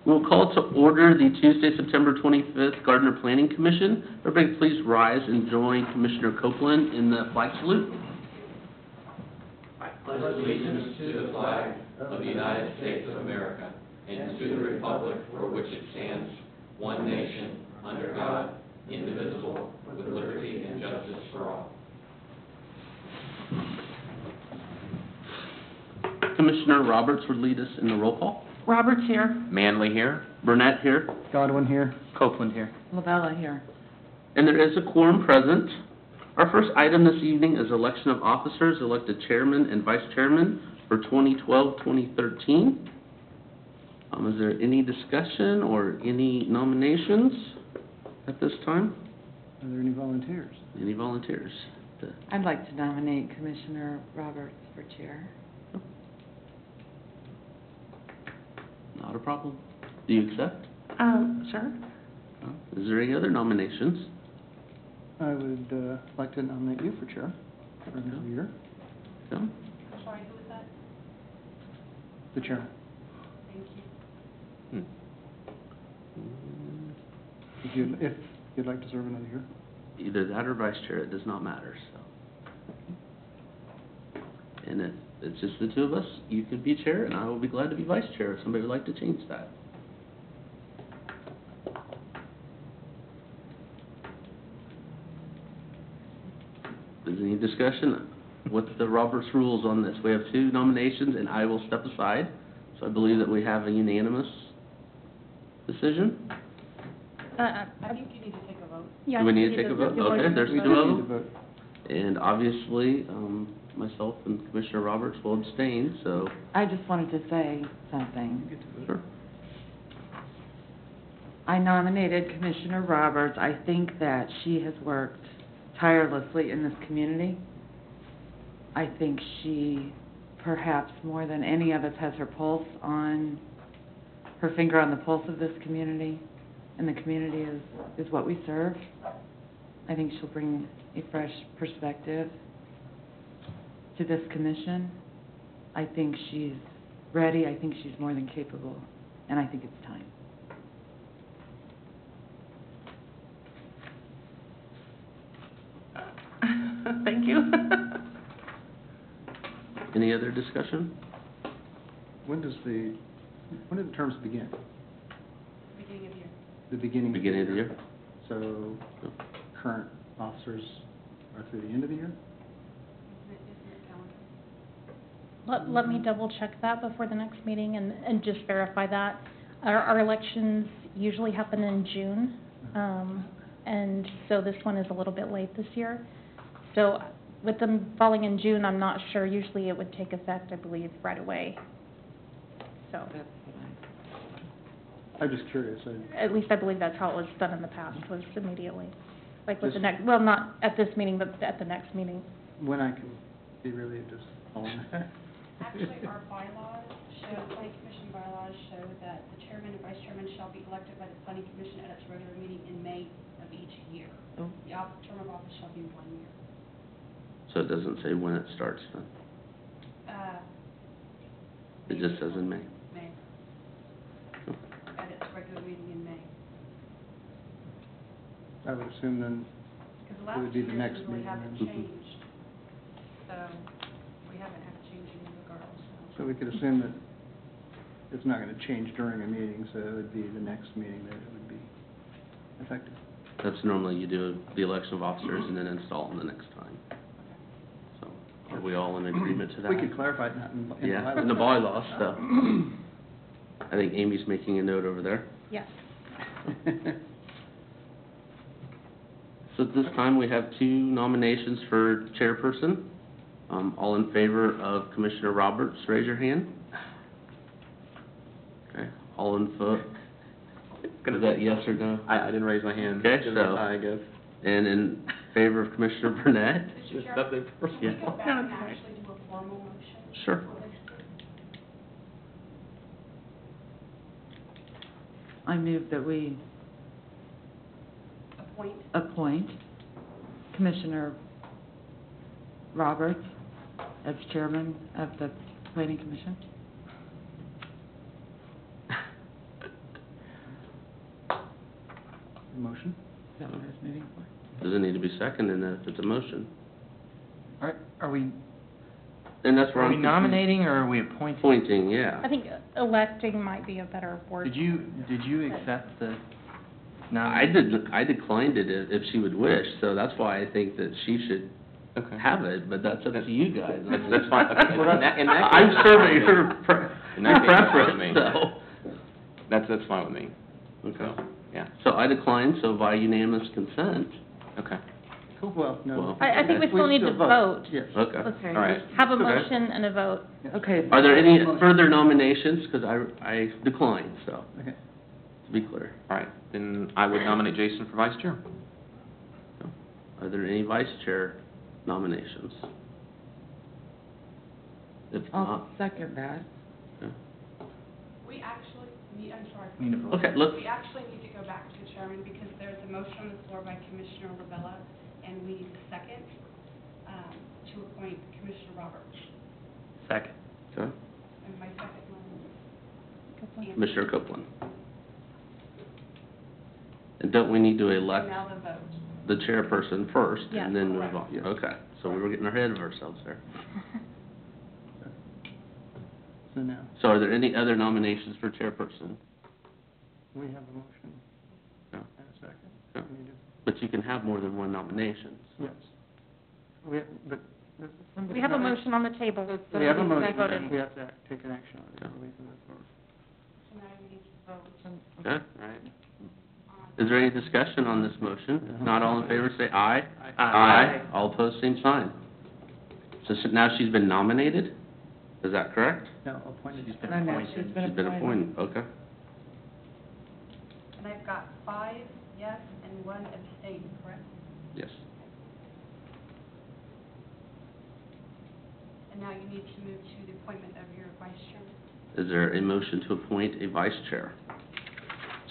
We'll call to order the Tuesday, September 25th Gardner Planning Commission. Everybody please rise and join Commissioner Copeland in the flag salute. I pledge allegiance to the flag of the United States of America and to the republic for which it stands, one nation, under God, indivisible, with liberty and justice for all. Commissioner Roberts would lead us in the roll call. Roberts here. Manley here. Burnett here. Godwin here. Copeland here. Lavella here. And there is a quorum present. Our first item this evening is election of officers, elected chairman and vice chairman for 2012-2013. Is there any discussion or any nominations at this time? Are there any volunteers? Any volunteers? I'd like to nominate Commissioner Roberts for chair. Not a problem. Do you accept? Sure. Is there any other nominations? I would like to nominate you for chair for another year. No? I'm sorry, who was that? The chairman. Thank you. If you'd like to serve another year. Either that or vice chair, it does not matter, so. And if it's just the two of us, you can be chair, and I will be glad to be vice chair if somebody would like to change that. Is there any discussion with the Roberts rules on this? We have two nominations, and I will step aside, so I believe that we have a unanimous decision. I think you need to take a vote. Do we need to take a vote? Okay, there's We two do of need to them. vote. And obviously, myself and Commissioner Roberts will abstain, so. I just wanted to say something. Sure. I nominated Commissioner Roberts. I think that she has worked tirelessly in this community. I think she, perhaps more than any of us, has her finger on the pulse of this community, and the community is what we serve. I think she'll bring a fresh perspective to this commission. I think she's ready. I think she's more than capable, and I think it's time. Thank you. Any other discussion? When do the terms begin? Beginning of the year. The beginning. Beginning of the year? So current officers are through the end of the year? Isn't it calendar? Let me double check that before the next meeting and just verify that. Our elections usually happen in June, and so this one is a little bit late this year. So with them falling in June, I'm not sure. Usually it would take effect, I believe, right away. So I'm just curious. at least I believe that's how it was done in the past, was immediately. Like with the Just- next, well, not at this meeting, but at the next meeting. When I can be relieved is all I'm Actually, our bylaws show, planning commission bylaws show that the chairman and vice chairman shall be elected by the planning commission at its regular meeting in May of each year. Oh. The term of office shall be 1 year. So it doesn't say when it starts then? It just says in May? May. At its regular meeting in May. I would assume then Because the it last would be 2 the years next we really meeting haven't then. changed. So we haven't had to change any regardless. So we could assume that it's not going to change during a meeting, so it would be the next meeting that it would be effective. That's normally you do the election of officers and then install them the next time. So are we all in agreement to that? We could clarify that in the Yeah, bylaws. in the bylaws, so. I think Amy's making a note over there. Yes. So at this time, we have 2 nominations for chairperson. All in favor of Commissioner Roberts, raise your hand. Okay, all in favor? Is that yes or no? I didn't raise my hand. Okay, Just so- I guess. And in favor of Commissioner Burnett? Mr. Chair, Nothing can we Yeah. go back and actually do a formal motion? Sure. I move that we appoint Commissioner Roberts as chairman of the Planning Commission. Motion? Is that what I was moving for? Does it need to be seconded if it's a motion? Are we, And that's where are I'm we confused. nominating or are we appointing? Appointing, yeah. I think electing might be a better word. Did you accept the I nomination? I declined it if she would wish, so that's why I think that she should Okay. have it, but that's up to you guys. That's fine. Okay, Well, in that I'm case, serving that's your In that case, that's fine with preference, me. so. That's fine with me. Okay. Yeah, So I declined, so by unanimous consent, okay. Cool. Well, no. Well- I think we still need to vote. Yes. okay. Okay. All right. Have a Okay. motion and a vote. Okay. Are there any further nominations? Because I declined, so, Okay. to be clear. All right, then I would nominate Jason for vice chair. Are there any vice chair nominations? If I'll not, second that. okay. We actually need, I'm sorry. Need a vote. Okay, let's, We actually need to go back to Chairman because there's a motion on the floor by Commissioner Lavella, and we need a second to appoint Commissioner Roberts. Second. okay, And my second one is Commissioner Copeland. And don't we need to elect now the vote. the chairperson first Yes. and then move Correct. on? Yes. Okay, so we were getting ahead of ourselves there. So now, So are there any other nominations for chairperson? we have a motion No. and a second. No. We need to- But you can have more than one nomination. Yes. We have, but We have a motion on the table. we have a Somebody motion, voted. and we have to take an action on it. Yeah. so we can move forward. So now we need to vote Okay, All right. on. is there any discussion on this motion? If not, all in favor, say aye. Aye. All opposed, same sign. So now she's been nominated? Is that correct? No, appointed. She's been I know, appointed. she's been She's been appointed, okay. And I've got 5 yes and 1 abstain, correct? Yes. And now you need to move to the appointment of your vice chairman. Is there a motion to appoint a vice chair?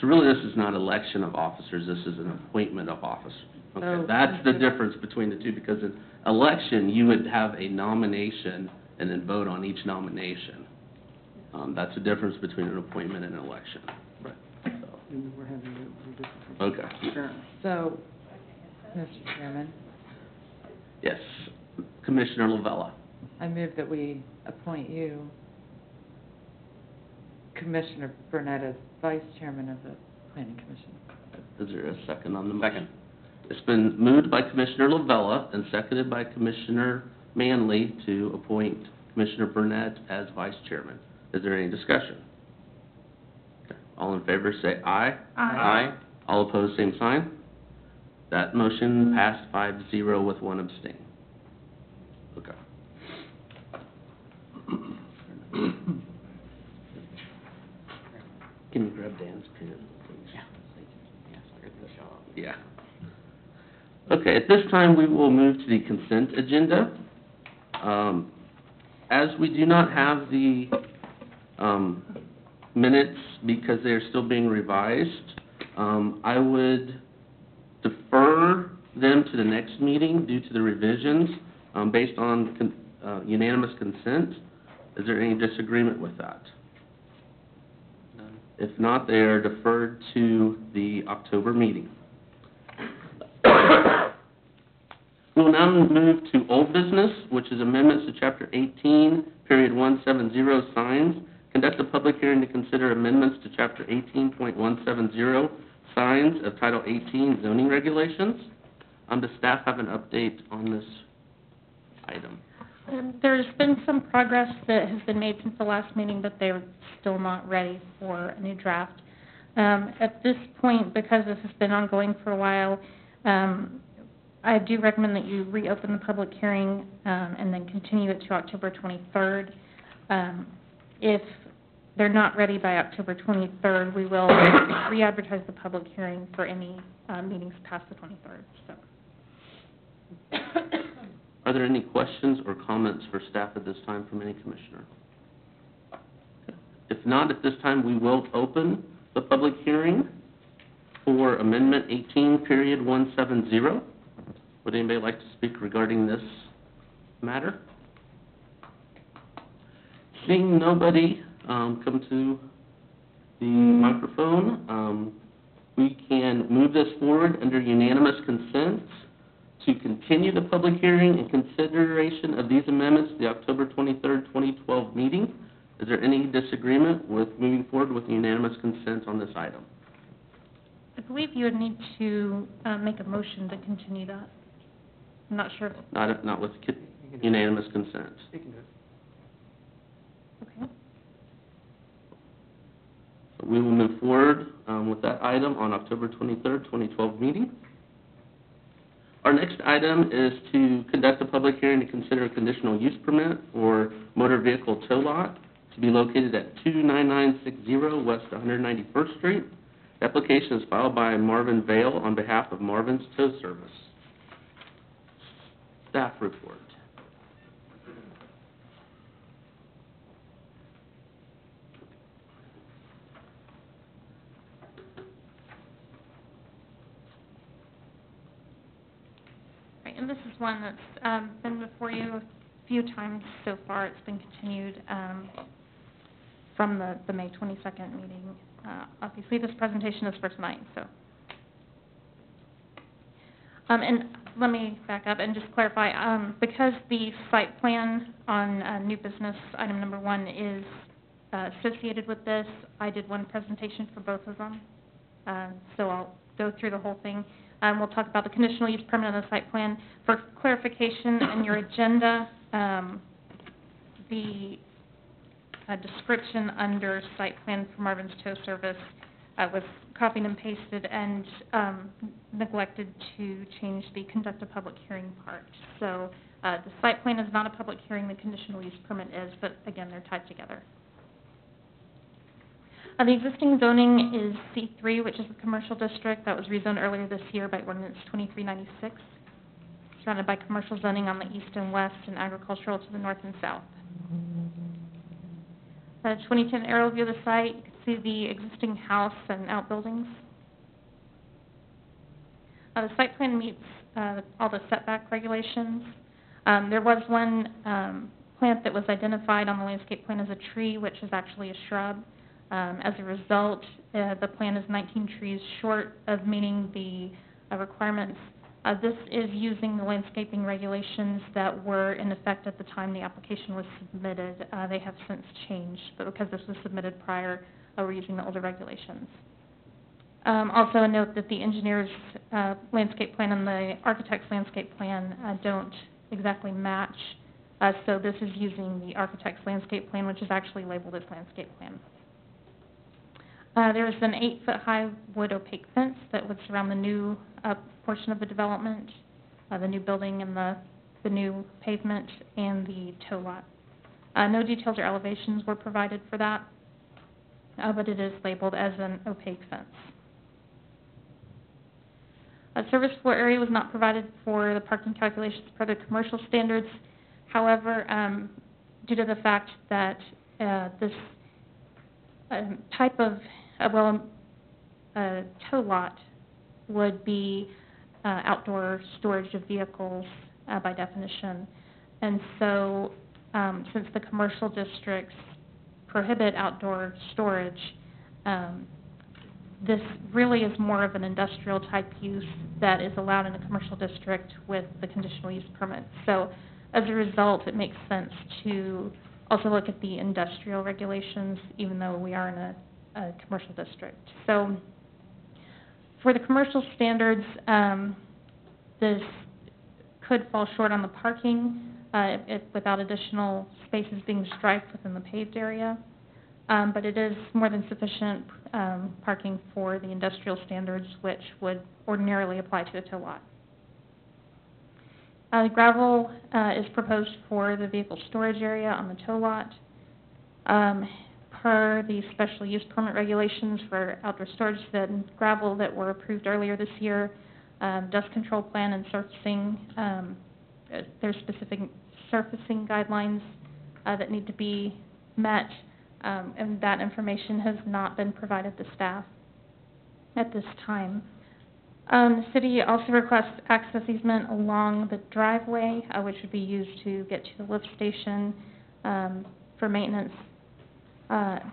So really, this is not election of officers, this is an appointment of officers. Okay, Oh, that's the okay. difference between the two, because in election, you would have a nomination and then vote on each nomination. That's the difference between an appointment and an election. Right. So, And we're having a different. okay, Sure. So, Mr. Chairman, yes, Commissioner Lavella. I move that we appoint you, Commissioner Burnett, as Vice Chairman of the Planning Commission. Is there a second on the motion? Second. It's been moved by Commissioner Lavella and seconded by Commissioner Manley to appoint Commissioner Burnett as vice chairman. Is there any discussion? Okay. All in favor, say aye. Aye. All opposed, same sign. That motion passed 5-0 with 1 abstain. Okay. Can you grab Dan's pen, please? Yeah. Okay, at this time, we will move to the consent agenda. As we do not have the minutes because they are still being revised, I would defer them to the next meeting due to the revisions based on unanimous consent. Is there any disagreement with that? If not, they are deferred to the October meeting. We will now move to old business, which is amendments to Chapter 18, Period 170, signs. Conduct a public hearing to consider amendments to Chapter 18.170, signs of Title 18 zoning regulations. Does staff have an update on this item? There's been some progress that has been made since the last meeting, but they're still not ready for a new draft. At this point, because this has been ongoing for a while, I do recommend that you reopen the public hearing and then continue it to October 23rd. If they're not ready by October 23rd, we will re-advertise the public hearing for any meetings past the 23rd. So. Are there any questions or comments for staff at this time from any commissioner? If not, at this time, we will open the public hearing for Amendment 18, Period 170. Would anybody like to speak regarding this matter? Seeing nobody come to the microphone, we can move this forward under unanimous consent to continue the public hearing and consideration of these amendments to the October 23rd, 2012 meeting. Is there any disagreement with moving forward with unanimous consent on this item? I believe you would need to make a motion to continue that. I'm not sure. Not with unanimous consent. You can do it. Okay. So we will move forward with that item on October 23rd, 2012 meeting. Our next item is to conduct a public hearing to consider a conditional use permit for motor vehicle tow lot to be located at 29960 West 191st Street. The application is filed by Marvin Vale on behalf of Marvin's Tow Service. Staff report. Right, and this is one that's been before you a few times so far. It's been continued from the May 22nd meeting. Obviously, this presentation is for tonight, so. And let me back up and just clarify, because the site plan on new business item number 1 is associated with this, I did one presentation for both of them. So I'll go through the whole thing. We'll talk about the conditional use permit and the site plan. For clarification in your agenda, the description under site plan for Marvin's Tow Service was copied and pasted and neglected to change the conduct a public hearing part. So the site plan is not a public hearing, the conditional use permit is, but again, they're tied together. The existing zoning is C3, which is the commercial district that was rezoned earlier this year by ordinance 2396, surrounded by commercial zoning on the east and west and agricultural to the north and south. 2010 aerial view of the site, you can see the existing house and outbuildings. The site plan meets all the setback regulations. There was one plant that was identified on the landscape plan as a tree, which is actually a shrub. As a result, the plan is 19 trees short of meeting the requirements. This is using the landscaping regulations that were in effect at the time the application was submitted. They have since changed, but because this was submitted prior, we're using the older regulations. Also a note that the engineer's landscape plan and the architect's landscape plan don't exactly match. So this is using the architect's landscape plan, which is actually labeled as landscape plan. There is an 8-foot-high wood opaque fence that would surround the new portion of the development, the new building and the new pavement and the tow lot. No details or elevations were provided for that, but it is labeled as an opaque fence. A service floor area was not provided for the parking calculations per the commercial standards. However, due to the fact that this type of tow lot would be outdoor storage of vehicles by definition. And so since the commercial districts prohibit outdoor storage, this really is more of an industrial type use that is allowed in a commercial district with the conditional use permit. So as a result, it makes sense to also look at the industrial regulations, even though we are in a commercial district. So for the commercial standards, this could fall short on the parking without additional spaces being striped within the paved area. But it is more than sufficient parking for the industrial standards, which would ordinarily apply to a tow lot. Gravel is proposed for the vehicle storage area on the tow lot. Per the special use permit regulations for outdoor storage, the gravel that were approved earlier this year, dust control plan and surfacing, there's specific surfacing guidelines that need to be met, and that information has not been provided to staff at this time. The city also requests access easement along the driveway, which would be used to get to the lift station for maintenance.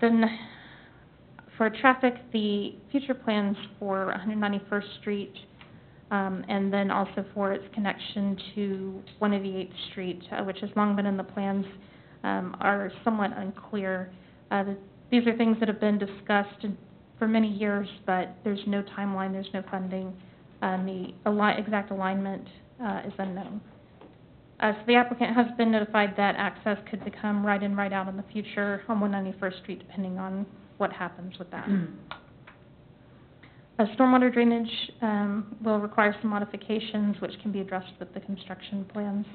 Then For traffic, the future plans for 191st Street, and then also for its connection to 188th Street, which has long been in the plans, are somewhat unclear. These are things that have been discussed for many years, but there's no timeline, there's no funding, and the exact alignment is unknown. So the applicant has been notified that access could become right in, right out in the future on 191st Street, depending on what happens with that. Stormwater drainage will require some modifications, which can be addressed with the construction plans.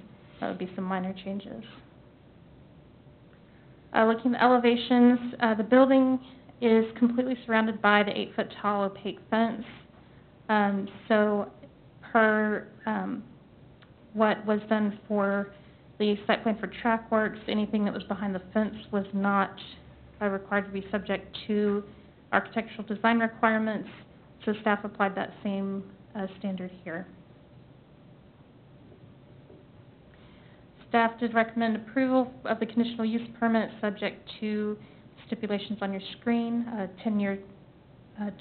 That would be some minor changes. Looking at the elevations, the building is completely surrounded by the 8-foot tall opaque fence. So per what was done for the site plan for track works, anything that was behind the fence was not required to be subject to architectural design requirements, so staff applied that same standard here. Staff did recommend approval of the conditional use permit subject to stipulations on your screen, a 10-year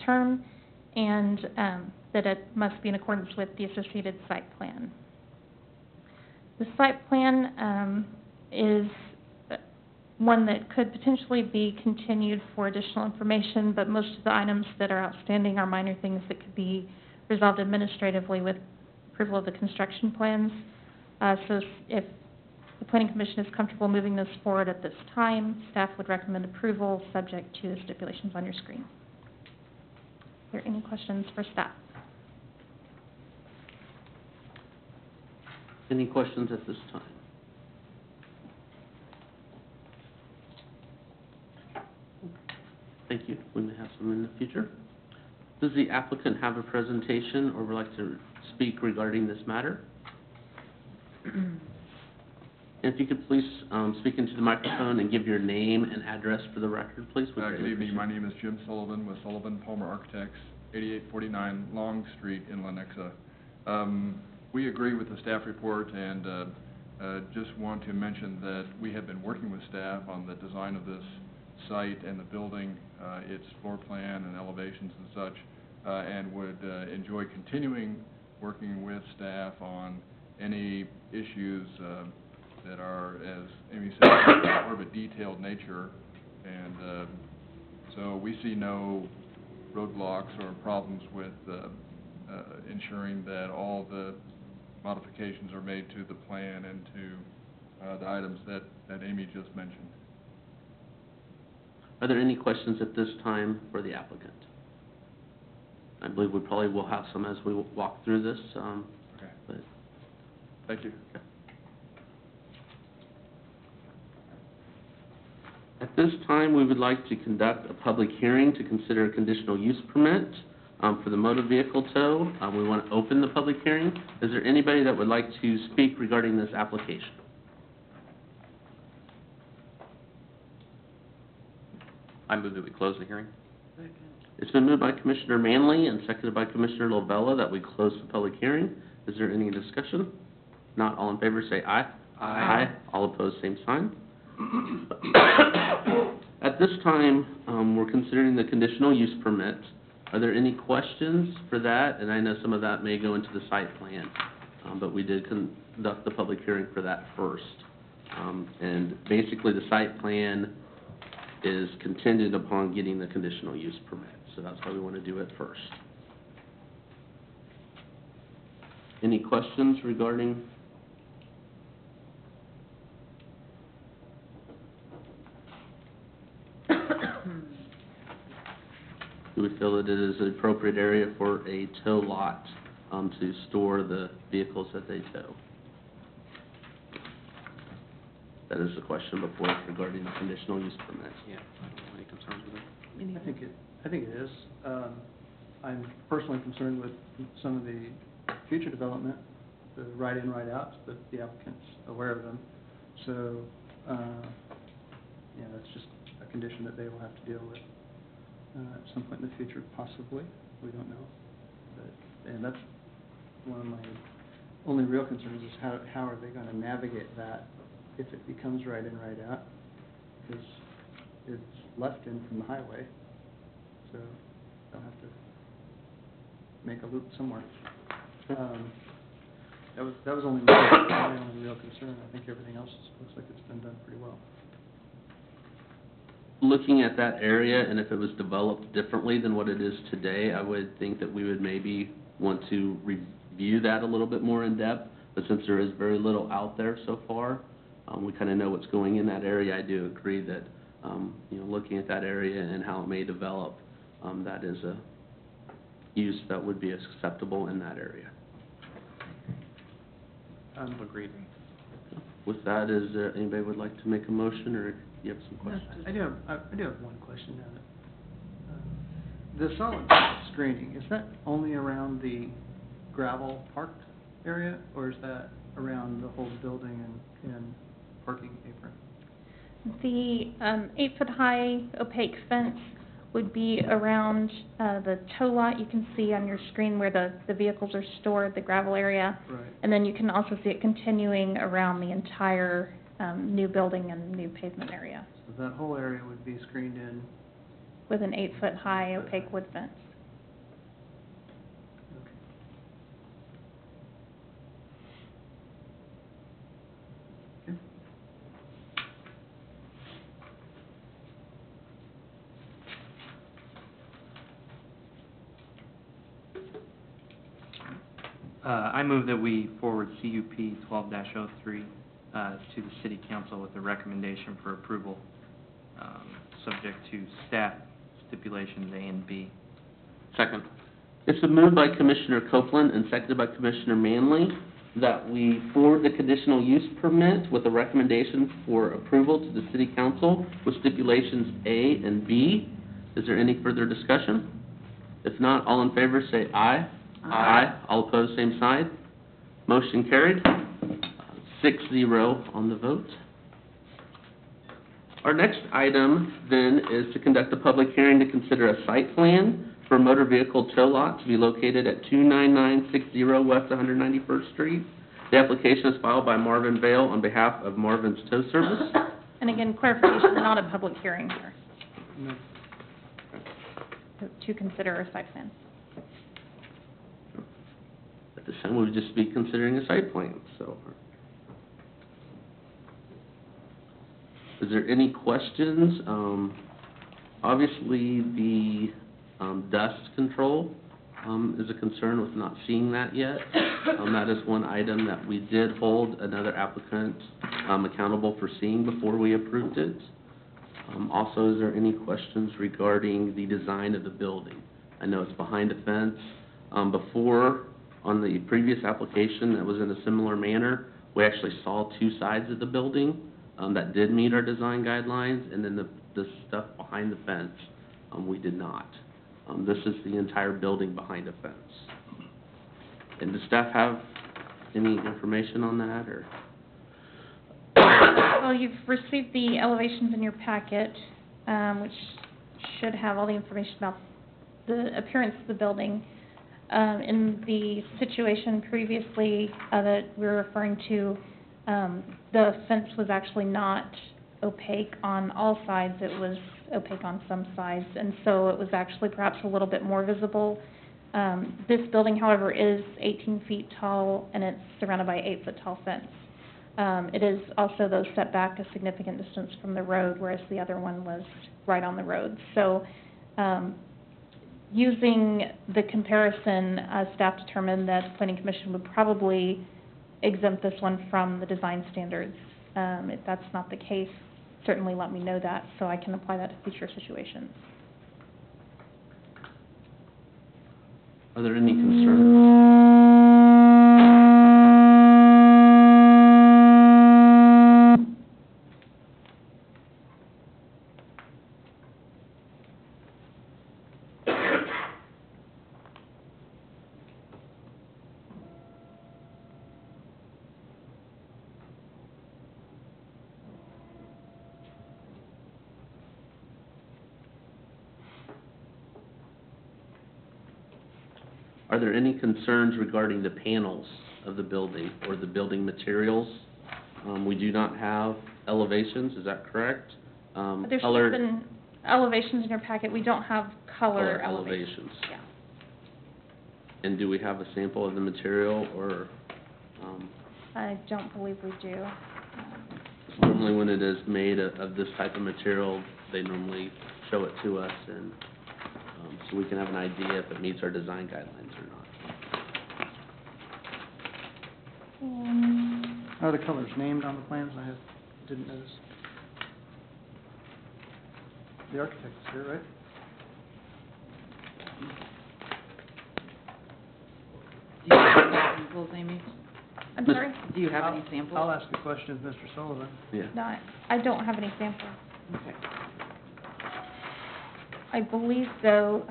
term, and that it must be in accordance with the associated site plan. The site plan is one that could potentially be continued for additional information, but most of the items that are outstanding are minor things that could be resolved administratively with approval of the construction plans. So if the Planning Commission is comfortable moving this forward at this time, staff would recommend approval subject to the stipulations on your screen. Are there any questions for staff? Any questions at this time? Thank you. We may have some in the future. Does the applicant have a presentation or would like to speak regarding this matter? If you could please speak into the microphone and give your name and address for the record, please. Good evening. My name is Jim Sullivan with Sullivan Palmer Architects, 8849 Long Street in Lenexa. We agree with the staff report and just want to mention that we have been working with staff on the design of this site and the building, its floor plan and elevations and such, and would enjoy continuing working with staff on any issues that are, as Amy said, more of a detailed nature, and so we see no roadblocks or problems with ensuring that all the modifications are made to the plan and to the items that Amy just mentioned. Are there any questions at this time for the applicant? I believe we probably will have some as we walk through this. Okay. But Thank you. okay. At this time, we would like to conduct a public hearing to consider a conditional use permit for the motor vehicle tow. We want to open the public hearing. Is there anybody that would like to speak regarding this application? I move that we close the hearing. It's been moved by Commissioner Manley and seconded by Commissioner Lobella that we close the public hearing. Is there any discussion? Not all in favor, say aye. Aye. All opposed, same sign. At this time, we're considering the conditional use permit. Are there any questions for that? And I know some of that may go into the site plan, but we did conduct the public hearing for that first. And basically, the site plan is contingent upon getting the conditional use permit. So that's why we want to do it first. Any questions regarding? Do we feel that it is an appropriate area for a tow lot to store the vehicles that they tow? That is the question before us regarding the conditional use permit. Yeah, I don't have any concerns with it. I think it is. I'm personally concerned with some of the future development, the right-in, right-outs, but the applicant's aware of them. So, yeah, that's just a condition that they will have to deal with at some point in the future, possibly. We don't know. But, and that's one of my only real concerns is how are they going to navigate that if it becomes right in, right out, because it's left in from the highway. so they'll have to make a loop somewhere. That was only my only real concern. I think everything else looks like it's been done pretty well. Looking at that area, and if it was developed differently than what it is today, I would think that we would maybe want to review that a little bit more in depth. But since there is very little out there so far, we kind of know what's going in that area. I do agree that, looking at that area and how it may develop, that is a use that would be acceptable in that area. Agreed. With that, is there anybody would like to make a motion, or you have some questions? I do have one question now. The solid screening, is that only around the gravel parked area, or is that around the whole building and parking apron? The 8-foot-high opaque fence would be around the tow lot. You can see on your screen where the vehicles are stored, the gravel area. Right. And then you can also see it continuing around the entire new building and new pavement area So that whole area would be screened in. with an 8-foot-high opaque wood fence. Okay. Okay. I move that we forward CUP 12-03 to the City Council with a recommendation for approval, subject to staff stipulations A and B. Second. It's been moved by Commissioner Copeland and seconded by Commissioner Manley that we forward the conditional use permit with a recommendation for approval to the City Council with stipulations A and B. Is there any further discussion? If not, all in favor say aye. Aye. All opposed, same side. Motion carried. 6-0 on the vote. Our next item then is to conduct a public hearing to consider a site plan for a motor vehicle tow lot to be located at 29960 West 191st Street. The application is filed by Marvin Vale on behalf of Marvin's Tow Service. And again, clarification, not a public hearing here, No. to consider a site plan. At this time, we would just be considering a site plan, so. Is there any questions? Obviously, the dust control is a concern with not seeing that yet. That is one item that we did hold another applicant accountable for seeing before we approved it. Also, is there any questions regarding the design of the building? I know it's behind a fence. Before, on the previous application that was in a similar manner, we actually saw two sides of the building that did meet our design guidelines, and then the stuff behind the fence, we did not. This is the entire building behind a fence. And does staff have any information on that, or? Well, you've received the elevations in your packet, which should have all the information about the appearance of the building. In the situation previously that we were referring to, the fence was actually not opaque on all sides. It was opaque on some sides, and so it was actually perhaps a little bit more visible. This building, however, is 18 feet tall, and it's surrounded by an 8-foot-tall fence. It is also, though, set back a significant distance from the road, whereas the other one was right on the road. So, using the comparison, staff determined that the Planning Commission would probably exempt this one from the design standards. If that's not the case, certainly let me know that so I can apply that to future situations. Are there any concerns? Are there any concerns regarding the panels of the building or the building materials? We do not have elevations, is that correct? There should Color- have been elevations in your packet. We don't have color Color elevations. elevations. Yeah. And do we have a sample of the material, or, I don't believe we do. normally when it is made of this type of material, they normally show it to us, and, so we can have an idea if it meets our design guidelines or not. Are the colors named on the plans? Didn't notice. The architect is here, right? Do you have any samples, Amy? I'm sorry? Do you have any samples? I'll ask a question of Mr. Sullivan. Yeah. No, I don't have any samples. Okay. I believe, though,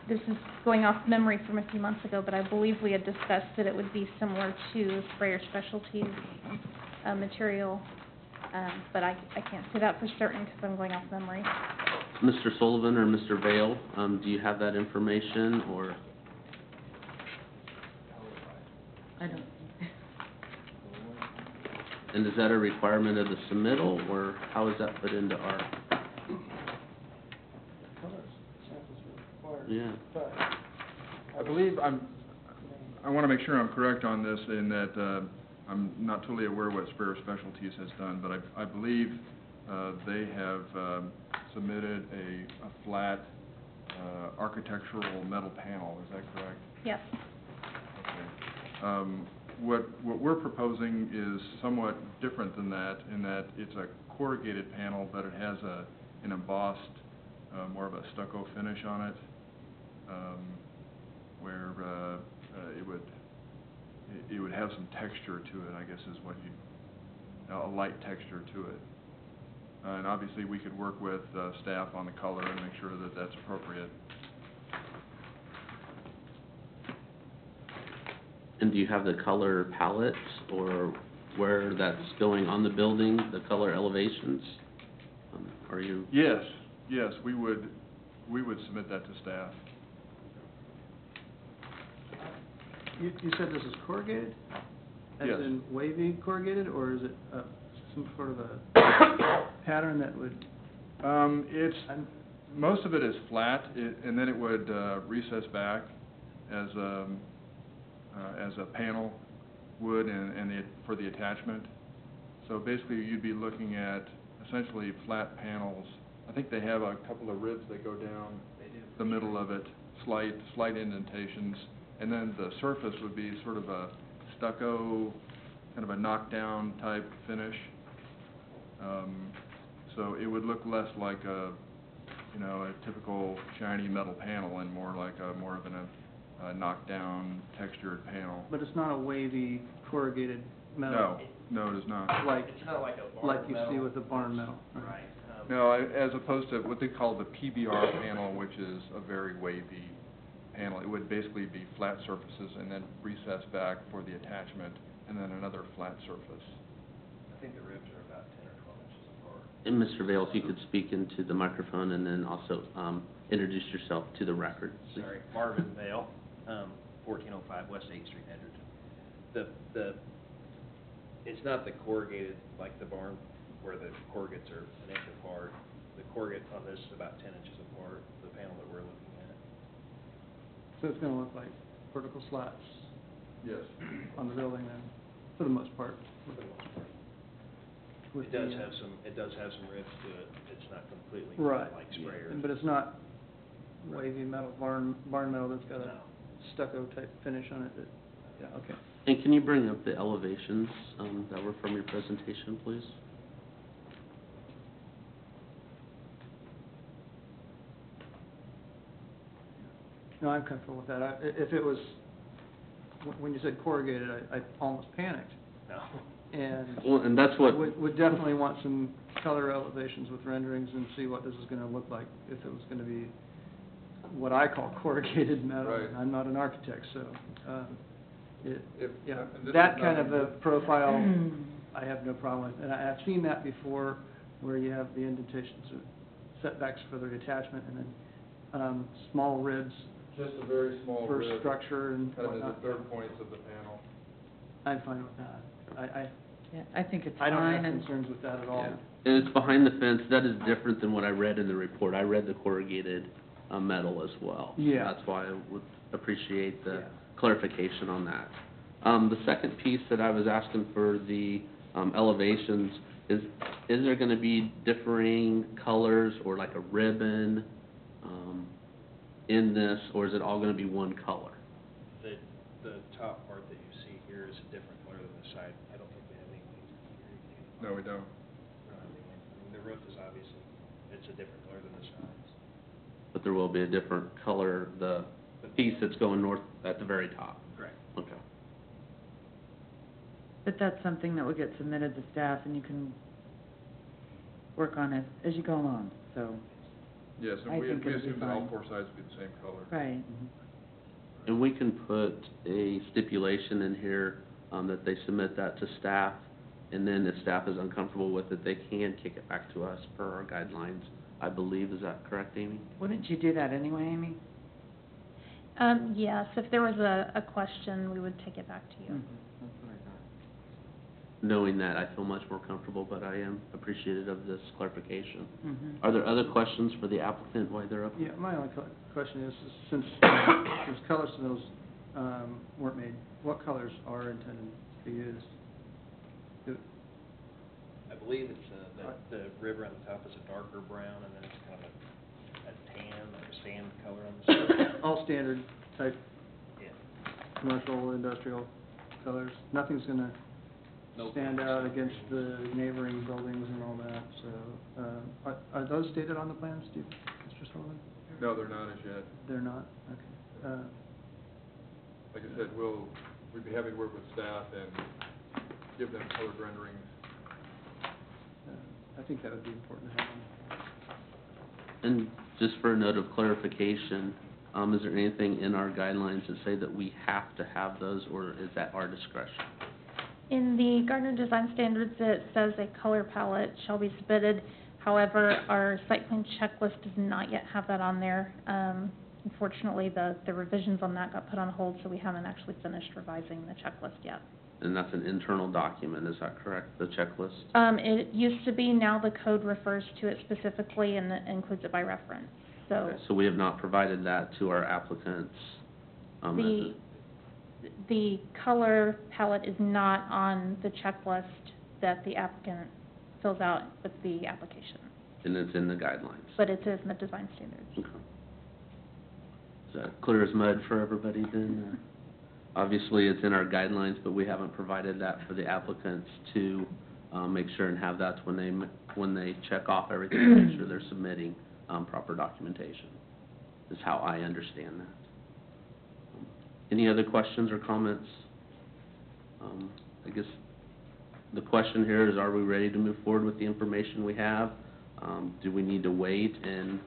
this is going off memory from a few months ago, but I believe we had discussed that it would be similar to Sprayer Specialties material, but I can't say that for certain because I'm going off memory. Mr. Sullivan or Mr. Vale, do you have that information, or? I don't. And is that a requirement of the submittal, or how is that put into our, Colors, samples are required. yeah? But I believe I want to make sure I'm correct on this in that I'm not totally aware what Sprayer Specialties has done, but I believe they have submitted a flat architectural metal panel. Is that correct? Yes. Okay. What we're proposing is somewhat different than that, in that it's a corrugated panel, but it has an embossed, more of a stucco finish on it, where it would have some texture to it, I guess is what a light texture to it. And obviously, we could work with staff on the color and make sure that that's appropriate. And do you have the color palettes, or where that's going on the building, the color elevations? Are you? Yes, we would submit that to staff. you said this is corrugated? As Yes. in wavy corrugated, or is it some sort of a pattern that would? Most of it is flat, and then it would recess back as a panel would for the attachment. So basically, you'd be looking at essentially flat panels. I think they have a couple of ribs that go down the middle of it, slight indentations, and then the surface would be sort of a stucco, kind of a knockdown type finish. So it would look less like a typical shiny metal panel, and more like more of a knockdown textured panel. But it's not a wavy corrugated metal. No, it is not. Like, It's not like a like you see with the barn metal. Right. No, as opposed to what they call the PBR panel, which is a very wavy panel. It would basically be flat surfaces and then recess back for the attachment, and then another flat surface. I think the ribs are about 10 or 12 inches apart. And Mr. Vale, if you could speak into the microphone and then also introduce yourself to the record, please. Sorry, Marvin Vale, 1405 West 8th Street, Edgerton. It's not the corrugated like the barn where the corrugates are an inch apart. The corrugate on this is about 10 inches apart, the panel that we're looking at. So it's gonna look like vertical slats Yes. on the building then, for the most part. For the most part. With It does the, have some ribs to it. It's not completely Right. like Sprayers. But it's not wavy metal, barn metal that's got a No. stucco type finish on it that, yeah, okay. And can you bring up the elevations that were from your presentation, please? No, I'm comfortable with that. If it was, when you said corrugated, I almost panicked. No. And Well, and that's what, would definitely want some color elevations with renderings and see what this is gonna look like if it was gonna be what I call corrugated metal. Right. I'm not an architect, so, yeah, and this that is kind not- of a profile, I have no problem with. And I've seen that before, where you have the indentations or setbacks for the attachment, and then, small ribs Just a very small for rib, structure and kind of in the whatnot. third points of the panel. I'm fine with that. Yeah, I think it's I don't fine, have and concerns with that at all. Yeah. And it's behind the fence, that is different than what I read in the report. I read the corrugated metal as well. Yeah. That's why I would appreciate the Yeah. clarification on that. The second piece that I was asking for the elevations, is there gonna be differing colors or like a ribbon in this, or is it all gonna be one color? The top part that you see here is a different color than the side. I don't think we have anything here. No, we don't. We don't have anything. I mean, the roof is obviously, it's a different color than the sides. But there will be a different color, the piece that's going north at the very top? Correct. Okay. but that's something that will get submitted to staff, and you can work on it as you go along, so, Yes, I and we think it'll be assume that all fine. 4 sides will be the same color. right. And we can put a stipulation in here, that they submit that to staff, and then if staff is uncomfortable with it, they can kick it back to us per our guidelines, I believe. Is that correct, Amy? Wouldn't you do that anyway, Amy? Yes, if there was a question, we would take it back to you. Mhm. That's what I thought. Knowing that, I feel much more comfortable, but I am appreciative of this clarification. Mhm. Are there other questions for the applicant while they're up? Yeah, my only question is since those color submittals weren't made, what colors are intended to be used? I believe it's, the river on the top is a darker brown, and then it's kind of a tan or a sand color on the side. All standard type Yeah. commercial, industrial colors. Nothing's gonna No stand colors. out against the neighboring buildings and all that, so, are those stated on the plan, Steve, Mr. Sullivan? No, they're not as yet. They're not? Okay. Like I said, we'd be happy to work with staff and give them colored renderings. I think that would be important to have on. And just for a note of clarification, is there anything in our guidelines that say that we have to have those, or is that our discretion? In the Gardner Design Standards, it says a color palette shall be submitted. However, our site plan checklist does not yet have that on there. Unfortunately, the revisions on that got put on hold, so we haven't actually finished revising the checklist yet. And that's an internal document, is that correct, the checklist? It used to be, now the code refers to it specifically and includes it by reference. So Okay, so we have not provided that to our applicants. the color palette is not on the checklist that the applicant fills out with the application, And it's in the guidelines. but it is in the design standards. Okay. Is that clear as mud for everybody then? Obviously, it's in our guidelines, but we haven't provided that for the applicants to make sure and have that when they check off everything, make sure they're submitting proper documentation, is how I understand that. Any other questions or comments? I guess the question here is, are we ready to move forward with the information we have? Do we need to wait and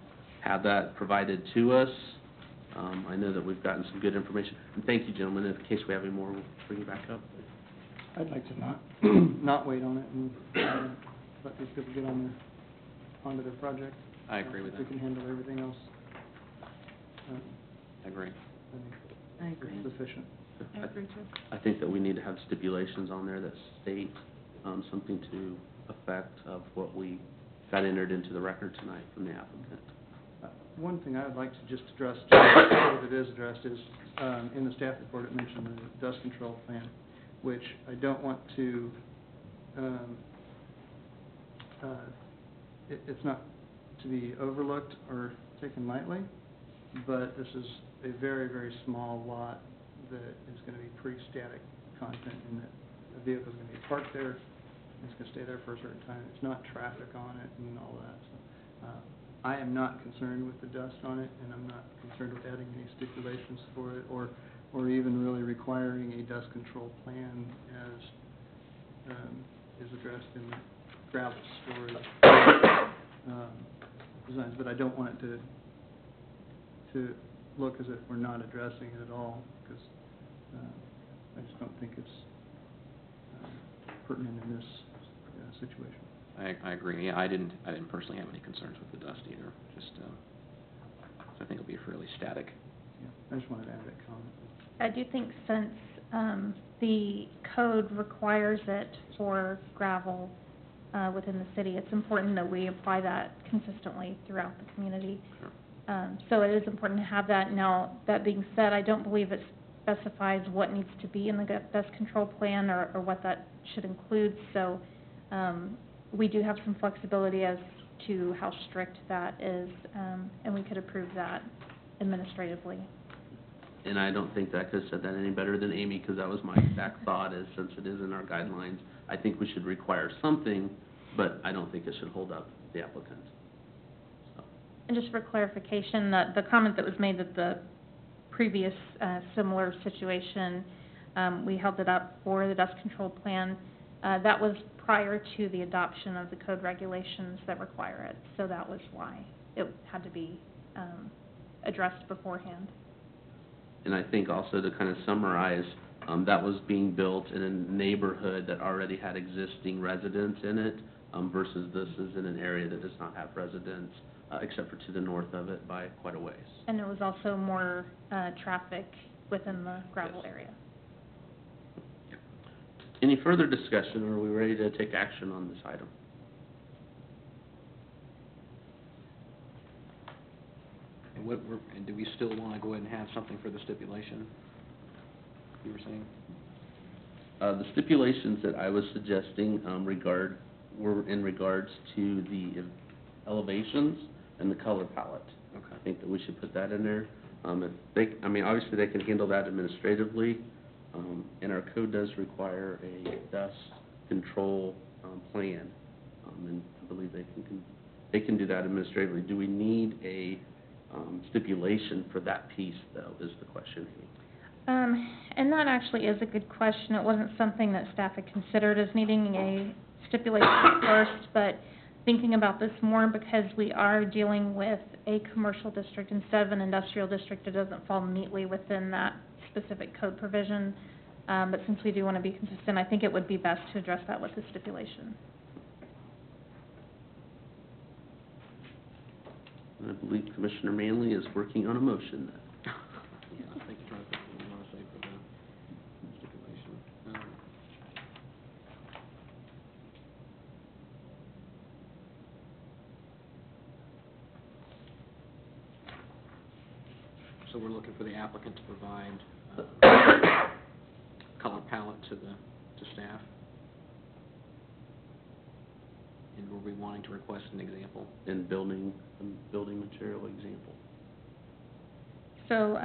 have that provided to us? I know that we've gotten some good information. And thank you, gentlemen. In case we have any more, we'll bring you back up. I'd like to not wait on it and let these people get onto their project. I agree with If we that. can handle everything else, I agree. I think I agree. it's sufficient. I agree too. I think that we need to have stipulations on there that state something to effect of what we got entered into the record tonight from the applicant. One thing I would like to just address, so that it is addressed, is in the staff report, it mentioned the dust control plan, which I don't want to, it's not to be overlooked or taken lightly, but this is a very, very small lot that is going to be pretty static content in that the vehicle's going to be parked there, it's going to stay there for a certain time, it's not traffic on it and all that, so, I am not concerned with the dust on it, and I'm not concerned with adding any stipulations for it, or even really requiring a dust control plan as is addressed in the gravel storage designs. But I don't want it to look as if we're not addressing it at all, because I just don't think it's pertinent in this situation. I agree. Yeah, I didn't personally have any concerns with the dust either. Just, I think it'll be fairly static. Yeah, I just wanted to add that comment. I do think since the code requires it for gravel within the city, it's important that we apply that consistently throughout the community. So it is important to have that. Now, that being said, I don't believe it specifies what needs to be in the dust control plan or what that should include. So we do have some flexibility as to how strict that is, and we could approve that administratively. And I don't think that I could have said that any better than Amy, because that was my exact thought, is since it is in our guidelines, I think we should require something, but I don't think it should hold up the applicant. So. And just for clarification, the comment that was made that the previous similar situation, we held it up for the dust control plan, that was prior to the adoption of the code regulations that require it. So that was why it had to be addressed beforehand. And I think also to kind of summarize, that was being built in a neighborhood that already had existing residents in it, versus this is in an area that does not have residents, except for to the north of it by quite a ways. And there was also more traffic within the gravel Yes. area. Any further discussion, or are we ready to take action on this item? And do we still want to go ahead and have something for the stipulation, you were saying? The stipulations that I was suggesting were in regards to the elevations and the color palette. Okay. I think that we should put that in there. Obviously they can handle that administratively, and our code does require a dust control plan, and I believe they can do that administratively. Do we need a stipulation for that piece, though, is the question. And that actually is a good question. It wasn't something that staff had considered as needing a stipulation at first, but thinking about this more, because we are dealing with a commercial district instead of an industrial district, it doesn't fall neatly within that specific code provision. But since we do want to be consistent, I think it would be best to address that with the stipulation. And I believe Commissioner Manley is working on a motion then. Yeah, I think what you want to say for the stipulation. So we're looking for the applicant to provide color palette to staff? And were we wanting to request an example? And building material example. So,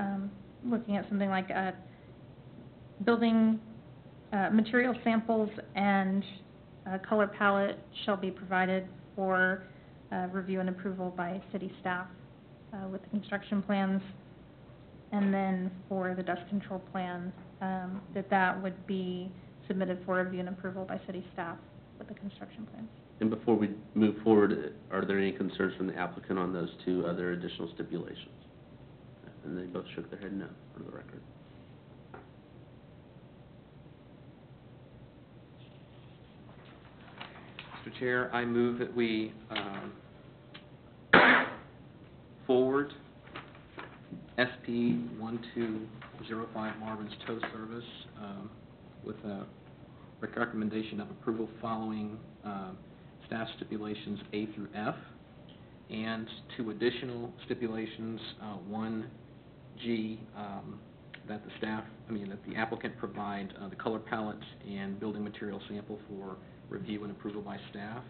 looking at something like building material samples and color palette shall be provided for review and approval by city staff with the construction plans. And then for the dust control plan, that would be submitted for review and approval by city staff with the construction plans. And before we move forward, are there any concerns from the applicant on those two other additional stipulations? And they both shook their head no, for the record. Mr. Chair, I move that we forward SP 1205 Marvin's Tow Service with a recommendation of approval following staff stipulations A through F, and two additional stipulations, 1G, that the applicant provide the color palette and building material sample for review and approval by staff,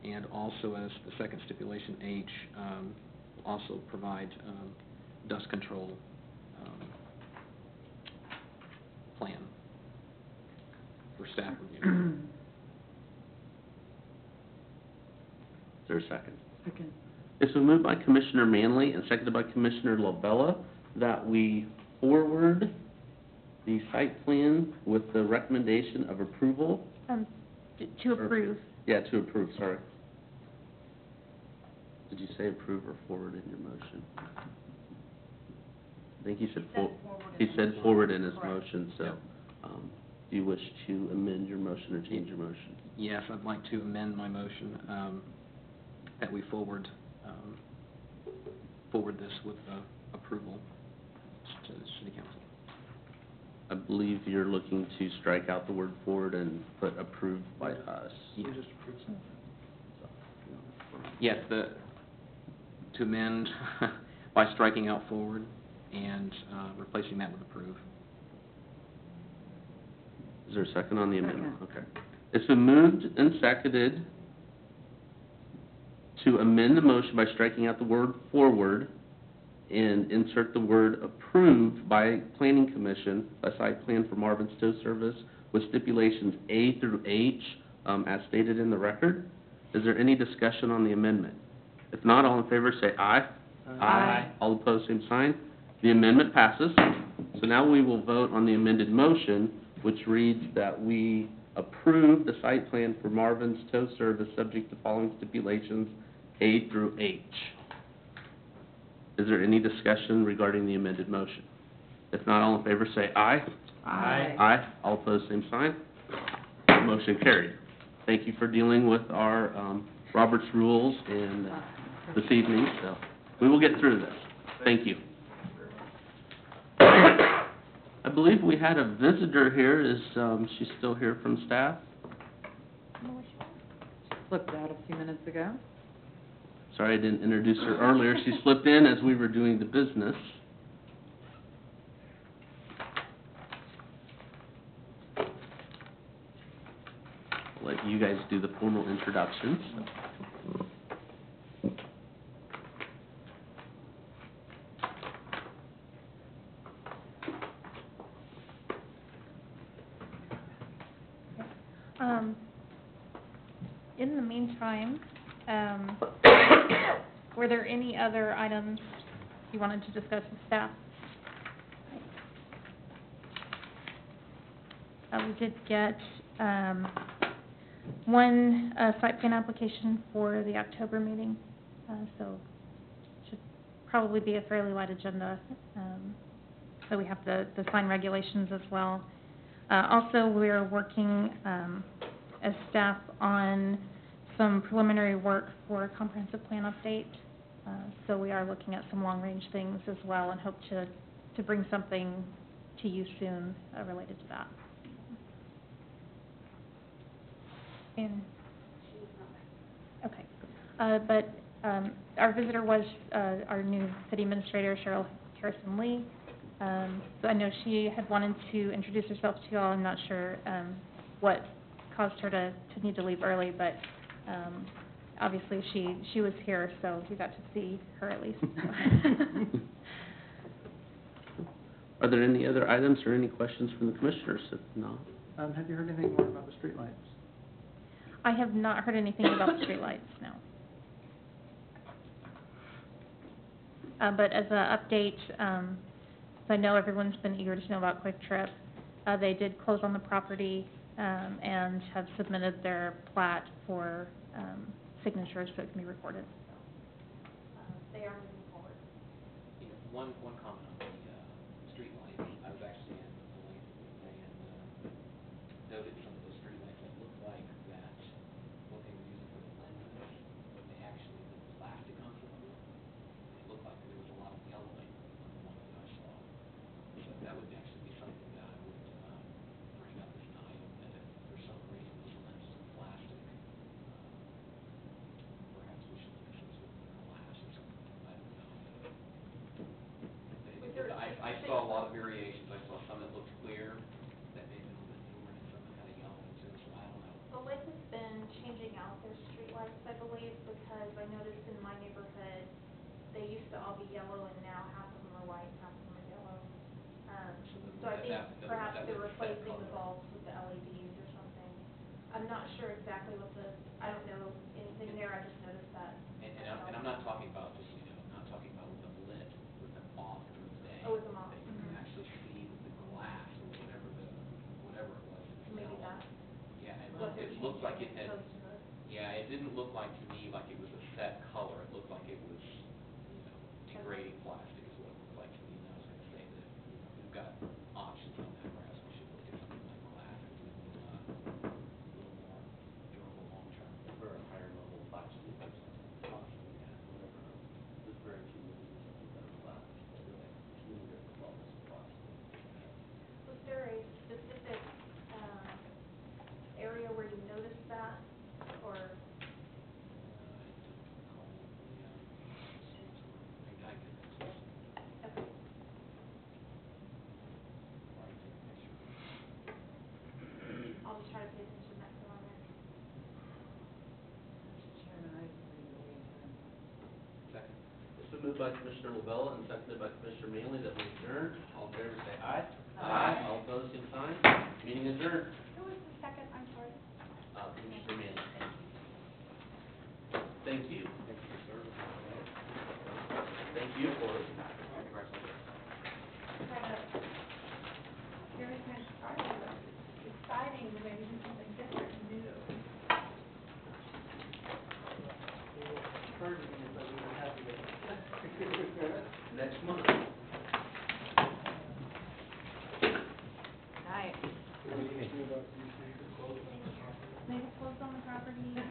and also as the second stipulation H, also provide dust control plan for staff review. Is there a second? Second. It's been moved by Commissioner Manley and seconded by Commissioner LaBella that we forward the site plan with the recommendation of approval. To approve. Yeah, to approve, sorry. Did you say approve or forward in your motion? I think he said forward in his motion, so, do you wish to amend your motion or change your motion? Yes, I'd like to amend my motion, that we forward this with approval to the city council. I believe you're looking to strike out the word forward and put approved by us. We just approved something. So, Yes, to amend by striking out forward and replacing that with approve. Is there a second on the amendment? Okay. It's been moved and seconded to amend the motion by striking out the word forward and insert the word approved by Planning Commission, a site plan for Marvin's Tow Service with stipulations A through H, as stated in the record. Is there any discussion on the amendment? If not, all in favor say aye. Aye. All opposed, same sign. The amendment passes. So now we will vote on the amended motion, which reads that we approve the site plan for Marvin's Tow Service subject to following stipulations A through H. Is there any discussion regarding the amended motion? If not, all in favor say aye. Aye. Aye. All opposed, same sign. Motion carried. Thank you for dealing with our Robert's Rules and this evening, so we will get through this. Thank you. I believe we had a visitor here. Is she still here from staff? Slipped out a few minutes ago. Sorry I didn't introduce her earlier. She slipped in as we were doing the business. I'll let you guys do the formal introductions. In the meantime, were there any other items you wanted to discuss with staff? We did get one site plan application for the October meeting, so should probably be a fairly light agenda. So we have the sign regulations as well. Also, we're working as staff on some preliminary work for a comprehensive plan update. So we are looking at some long-range things as well and hope to bring something to you soon related to that. And, okay. But our visitor was our new city administrator, Cheryl Harrison Lee. So I know she had wanted to introduce herself to you all. I'm not sure what caused her to need to leave early, but obviously she was here, so we got to see her at least. Are there any other items or any questions from the commissioners? If not, have you heard anything more about the streetlights? I have not heard anything about the streetlights, no. But as an update, I know everyone's been eager to know about Quick Trip. They did close on the property and have submitted their plat for signatures so it can be recorded. They are moving forward. You know, one comment on the street lights. I was actually in Elaine today and noted some of those street lights that looked like that what they were using for the lenses, they actually did plastic on some of them. It looked like there was a lot of yellowing on the one that I saw. So that would actually be something that I would bring up as an item, that if for some reason those lenses are plastic, perhaps we should look at some sort of glass or something. I don't know. I saw a lot of variations. I saw some that looked clear, that may have been a little bit newer, and some that had a yellow to it, so I don't know. The lake has been changing out their streetlights, I believe, because I noticed in my neighborhood, they used to all be yellow, and now half of them are white, half of them are yellow. So I think perhaps they're replacing the bulbs with the LEDs or something. I'm not sure exactly what I don't know anything there, I just noticed that. And I'm not talking about just, I'm not talking about with them lit, with them off during the day. Oh, with them off. That you can actually see with the glass or whatever it was. Maybe that. Yeah, Was it looked like it had, opposed to the- yeah, it didn't look like to me like it was a set color. It looked like it was, degrading plastic is what it looked like to me. And I was gonna say that, we've got options on that, perhaps we should look at something like glass. It's a little more durable long term. For a higher level plastic or something, possibly, yeah, whatever. There's very few movies that are glass, but really, it's really good for bubbles of plastic. Was there moved by Commissioner Lavella and seconded by Commissioner Manley that we adjourn. All in favor say aye. Aye. All opposed, same sign. Meeting adjourned. Who was the second? I'm sorry. Commissioner Manley. Thank you. Thank you for, Very kind of exciting the way we do something different and new. next month. Nice. They closed on the property.